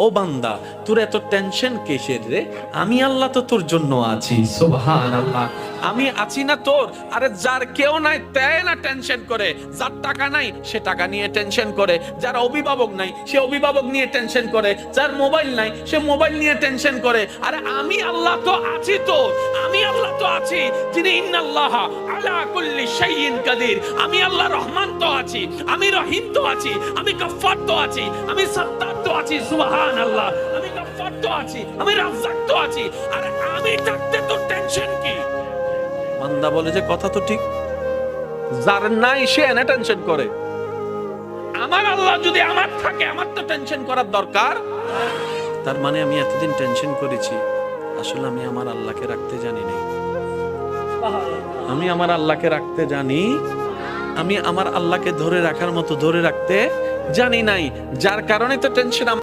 ও বান্দা, তোর এত টেনশন কিসের রে? আমি আল্লাহ তো তোর জন্য আছি। সুবহানাল্লাহ। আমি আছি না তোর? আরে যার কেউ নাই তাই না টেনশন করে, যার টাকা নাই সে টাকা নিয়ে টেনশন করে, যার অভিভাবক নাই সে অভিভাবক নিয়ে টেনশন করে, যার মোবাইল নাই সে মোবাইল নিয়ে টেনশন করে। আরে আমি আল্লাহ তো আছি তো, আমি আল্লাহ তো আছি যিনি ইন্নাল্লাহা আলা কুল্লি শাইইন কাদির। আমি আল্লাহ রহমান তো আছি, আমি রহিম তো আছি, আমি গফফার তো আছি, আমি সত্তার তো আছি। সুবহানাল্লাহ। আমি গফফার তো আছি, আমি রাজ্জাক তো আছি। আরে আমি থাকতে তো টেনশন কি? বান্দা বলে যে কথা তো ঠিক, যার নাই সে এনে টেনশন করে। আমার আল্লাহ যদি আমার থাকে, আমার তো টেনশন করার দরকার। তার মানে আমি এতদিন টেনশন করেছি, আসলে আমি আমার আল্লাহকে রাখতে জানি নাই। আমি আমার আল্লাহকে রাখতে জানি, আমি আমার আল্লাহকে ধরে রাখার মতো ধরে রাখতে জানি নাই, যার কারণে তো টেনশন।